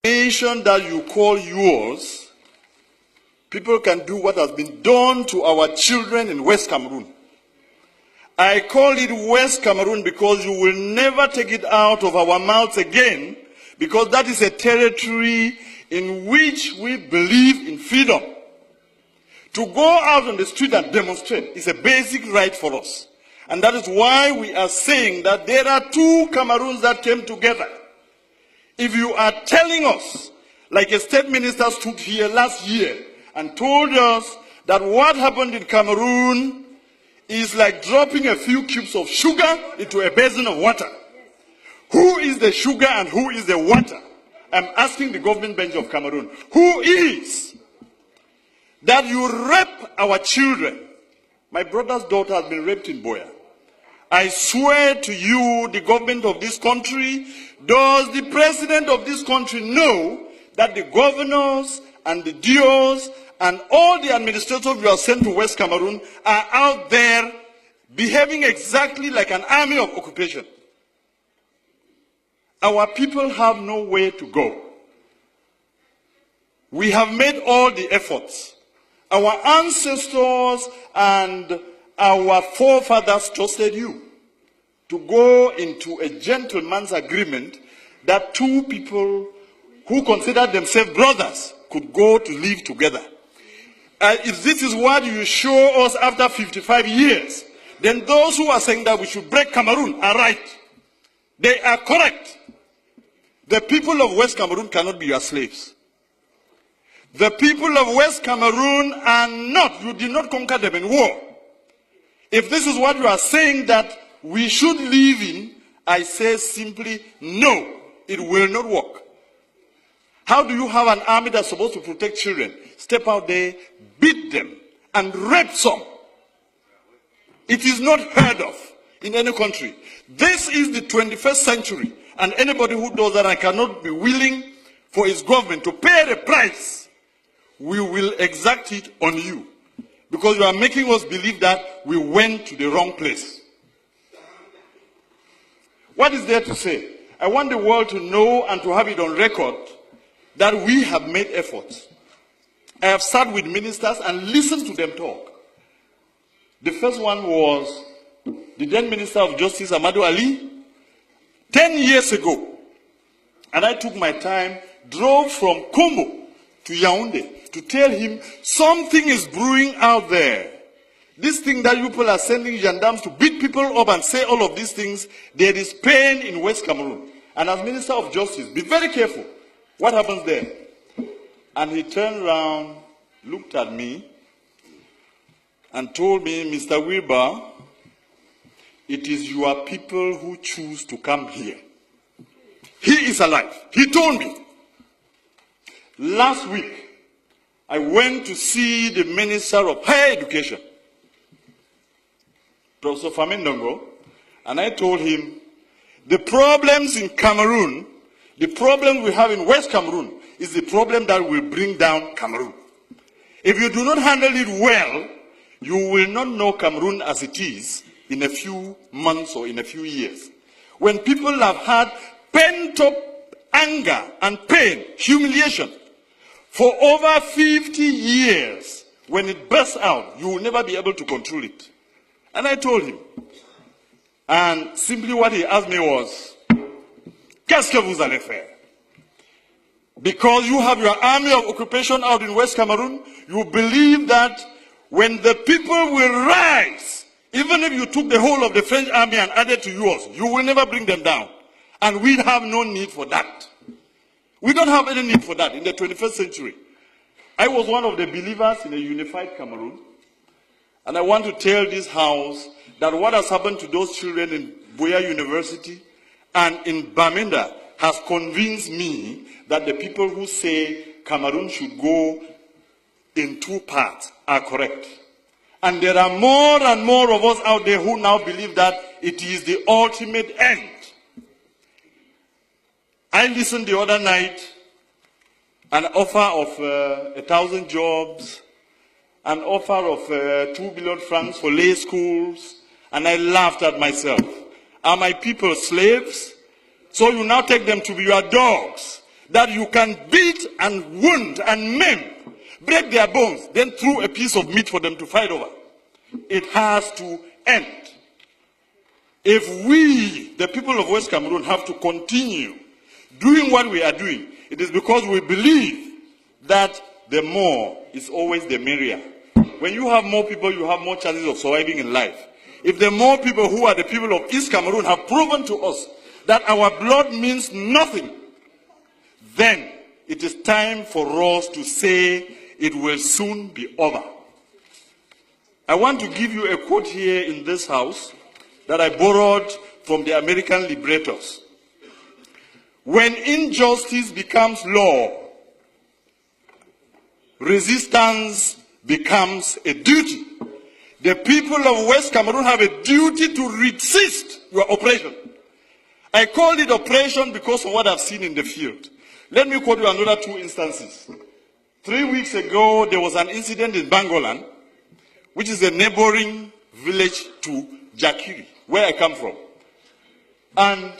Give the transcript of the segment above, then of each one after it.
nation that you call yours, people can do what has been done to our children in West Cameroon. I call it West Cameroon because you will never take it out of our mouths again, because that is a territory in which we believe in freedom. To go out on the street and demonstrate is a basic right for us. And that is why we are saying that there are two Cameroons that came together. If you are telling us, like a state minister stood here last year and told us that what happened in Cameroon is like dropping a few cubes of sugar into a basin of water. Who is the sugar and who is the water? I'm asking the government bench of Cameroon, who is? That you rape our children. My brother's daughter has been raped in Boya. I swear to you, the government of this country, does the president of this country know that the governors and the DOs and all the administrators you have sent to West Cameroon are out there behaving exactly like an army of occupation? Our people have nowhere to go. We have made all the efforts. Our ancestors and our forefathers trusted you to go into a gentleman's agreement that two people who considered themselves brothers could go to live together. If this is what you show us after 55 years, then those who are saying that we should break Cameroon are right. They are correct. The people of West Cameroon cannot be your slaves. The people of West Cameroon are not, you did not conquer them in war. If this is what you are saying that we should live in, I say simply, no, it will not work. How do you have an army that's supposed to protect children? Step out there, beat them, and rape some. It is not heard of in any country. This is the 21st century, and anybody who does that and cannot be willing for his government to pay the price, we will exact it on you. Because you are making us believe that we went to the wrong place. What is there to say? I want the world to know and to have it on record that we have made efforts. I have sat with ministers and listened to them talk. The first one was the then Minister of Justice, Amadou Ali, 10 years ago. And I took my time, drove from Kombo to Yaoundé to tell him something is brewing out there. This thing that you people are sending gendarmes to beat people up and say all of these things, there is pain in West Cameroon. And as Minister of Justice, be very careful. What happens there? And he turned around, looked at me, and told me, Mr. Wirba, it is your people who choose to come here. He is alive. He told me. Last week, I went to see the Minister of Higher Education, Professor Famindongo, and I told him, the problems in Cameroon, the problem we have in West Cameroon, is the problem that will bring down Cameroon. If you do not handle it well, you will not know Cameroon as it is in a few months or in a few years. When people have had pent-up anger and pain, humiliation, for over 50 years, when it bursts out, you will never be able to control it. And I told him. And simply what he asked me was, qu'est-ce que vous allez faire? Because you have your army of occupation out in West Cameroon, you believe that when the people will rise, even if you took the whole of the French army and added to yours, you will never bring them down. And we have no need for that. We don't have any need for that in the 21st century. I was one of the believers in a unified Cameroon. And I want to tell this house that what has happened to those children in Boya University and in Bamenda has convinced me that the people who say Cameroon should go in two parts are correct. And there are more and more of us out there who now believe that it is the ultimate end. I listened the other night, an offer of 1,000 jobs, an offer of 2 billion francs for lay schools, and I laughed at myself. Are my people slaves? So you now take them to be your dogs. that you can beat and wound and maim, break their bones, then throw a piece of meat for them to fight over. It has to end. If we, the people of West Cameroon, have to continue doing what we are doing, it is because we believe that the more is always the merrier. When you have more people, you have more chances of surviving in life. If the more people who are the people of East Cameroon have proven to us that our blood means nothing, then it is time for us to say it will soon be over. I want to give you a quote here in this house that I borrowed from the American liberators. When injustice becomes law, resistance becomes a duty. The people of West Cameroon have a duty to resist your oppression. I called it oppression because of what I've seen in the field. Let me quote you another two instances. 3 weeks ago, there was an incident in Bangolan, which is a neighboring village to Jakiri, where I come from. And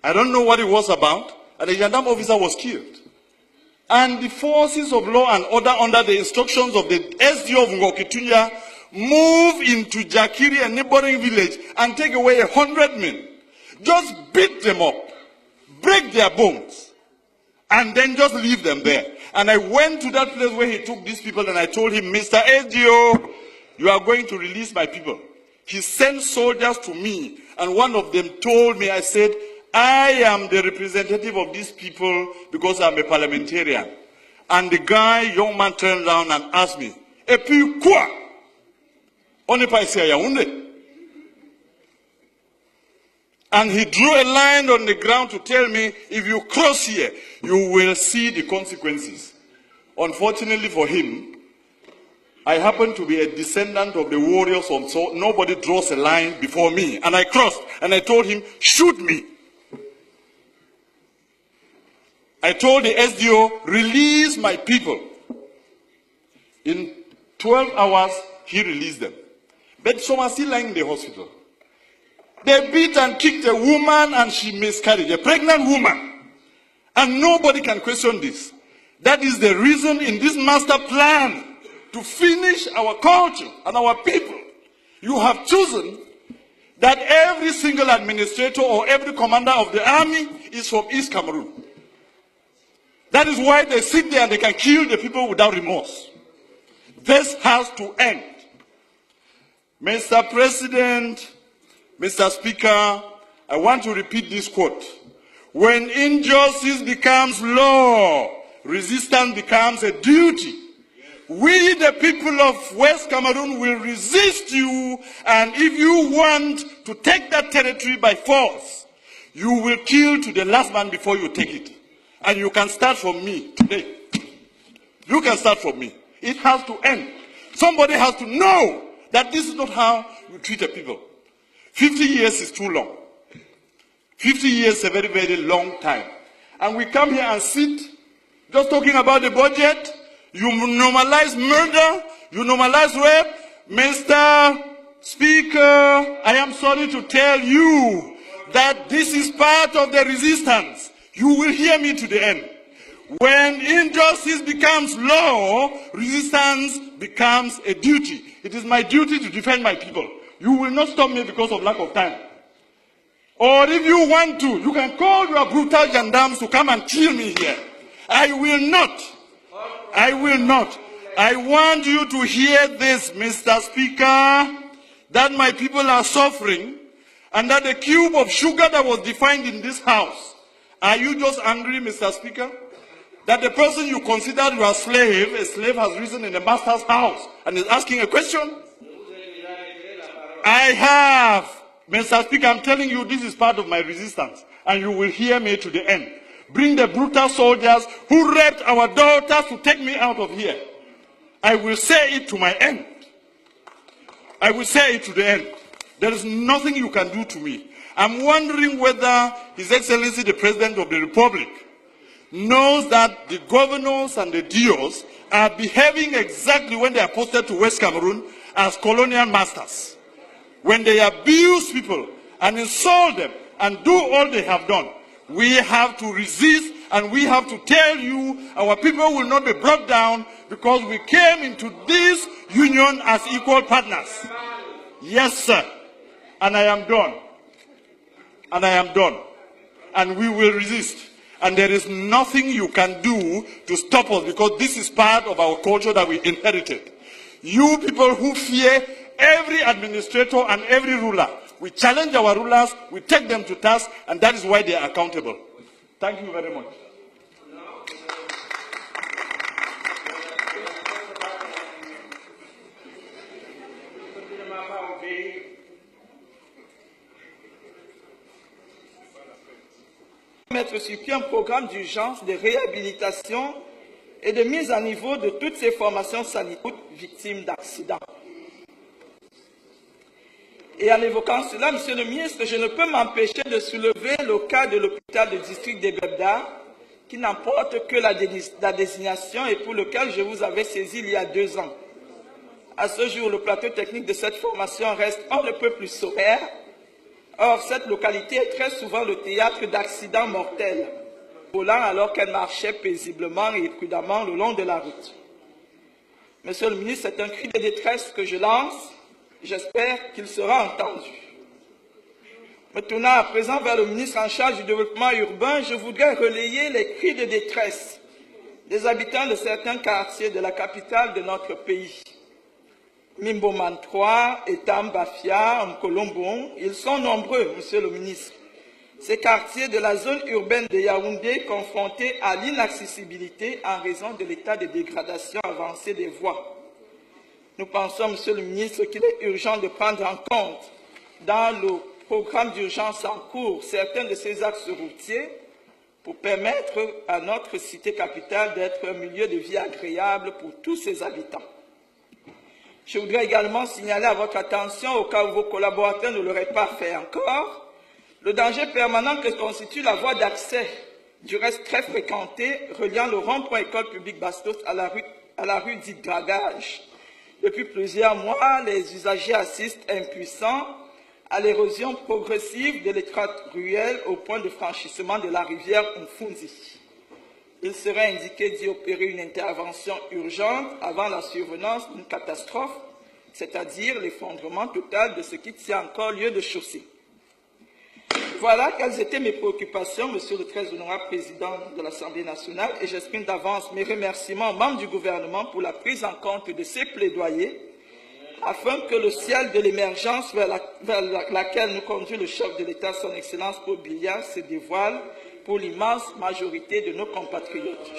I don't know what it was about, and a gendarme officer was killed. And the forces of law and order, under the instructions of the SDO of Ngokitunya, move into Jakiri, a neighboring village, and take away 100 men. Just beat them up, break their bones, and then just leave them there. And I went to that place where he took these people, and I told him, Mr. SDO, you are going to release my people. He sent soldiers to me, and one of them told me, I said, I am the representative of these people because I'm a parliamentarian. And the young man turned around and asked me, "Et puis quoi? On n'est pas ici à Yaoundé." And he drew a line on the ground to tell me, if you cross here, you will see the consequences. Unfortunately for him, I happen to be a descendant of the warriors, so nobody draws a line before me. And I crossed, and I told him, shoot me. I told the SDO, release my people. In 12 hours, he released them. But some are still lying in the hospital. They beat and kicked a woman and she miscarried, a pregnant woman. And nobody can question this. That is the reason in this master plan to finish our culture and our people. You have chosen that every single administrator or every commander of the army is from East Cameroon. That is why they sit there and they can kill the people without remorse. This has to end. Mr. President, Mr. Speaker, I want to repeat this quote. When injustice becomes law, resistance becomes a duty. We, the people of West Cameroon, will resist you, and if you want to take that territory by force, you will kill to the last man before you take it. And you can start from me today. You can start from me. It has to end. Somebody has to know that this is not how you treat a people. 50 years is too long. 50 years is a very, very long time. And we come here and sit just talking about the budget. You normalize murder. You normalize rape. Mr. Speaker, I am sorry to tell you that this is part of the resistance. You will hear me to the end. When injustice becomes law, resistance becomes a duty. It is my duty to defend my people. You will not stop me because of lack of time. Or if you want to, you can call your brutal gendarmes to come and kill me here. I will not. I will not. I want you to hear this, Mr. Speaker, that my people are suffering, and that the cube of sugar that was defined in this house, are you just angry, Mr. Speaker, that the person you considered your slave, a slave has risen in the master's house and is asking a question? I have. Mr. Speaker, I'm telling you, this is part of my resistance, and you will hear me to the end. Bring the brutal soldiers who raped our daughters to take me out of here. I will say it to my end. I will say it to the end. There is nothing you can do to me. I'm wondering whether His Excellency the President of the Republic knows that the governors and the DOs are behaving exactly when they are posted to West Cameroon as colonial masters. When they abuse people and insult them and do all they have done, we have to resist And we have to tell you, our people will not be brought down because we came into this union as equal partners. Yes, sir. And I am done. And I am done. And we will resist. And there is nothing you can do to stop us because this is part of our culture that we inherited. You people who fear every administrator and every ruler, we challenge our rulers, we take them to task, and that is why they are accountable. Thank you very much. Mettre sur pied un programme d'urgence de réhabilitation et de mise à niveau de toutes ces formations sanitaires victimes d'accidents. Et en évoquant cela, Monsieur le ministre, je ne peux m'empêcher de soulever le cas de l'hôpital de district d'Ebebda, qui n'emporte que la désignation et pour lequel je vous avais saisi il y a 2 ans. À ce jour, le plateau technique de cette formation reste on ne peut plus sommaire. Or, cette localité est très souvent le théâtre d'accidents mortels, volant alors qu'elle marchait paisiblement et prudemment le long de la route. Monsieur le ministre, c'est un cri de détresse que je lance. J'espère qu'il sera entendu. Me tournant à présent vers le ministre en charge du développement urbain, je voudrais relayer les cris de détresse des habitants de certains quartiers de la capitale de notre pays. Mimboman 3, Etam, Bafia, Mkolombon, ils sont nombreux, Monsieur le ministre. Ces quartiers de la zone urbaine de Yaoundé confrontés à l'inaccessibilité en raison de l'état de dégradation avancée des voies. Nous pensons, Monsieur le ministre, qu'il est urgent de prendre en compte dans le programme d'urgence en cours certains de ces axes routiers pour permettre à notre cité capitale d'être un milieu de vie agréable pour tous ses habitants. Je voudrais également signaler à votre attention, au cas où vos collaborateurs ne l'auraient pas fait encore, le danger permanent que constitue la voie d'accès, du reste très fréquentée, reliant le rond-point école publique Bastos à la rue dite Dragage. Depuis plusieurs mois, les usagers assistent impuissants à l'érosion progressive de l'étroite ruelle au point de franchissement de la rivière Mfunzi. Il serait indiqué d'y opérer une intervention urgente avant la survenance d'une catastrophe, c'est-à-dire l'effondrement total de ce qui tient encore lieu de chaussée. Voilà quelles étaient mes préoccupations, Monsieur le très honorable Président de l'Assemblée nationale, et j'exprime d'avance mes remerciements aux membres du gouvernement pour la prise en compte de ces plaidoyers, afin que le ciel de l'émergence vers laquelle nous conduit le chef de l'État, son Excellence Paul Biya, se dévoile pour l'immense majorité de nos compatriotes.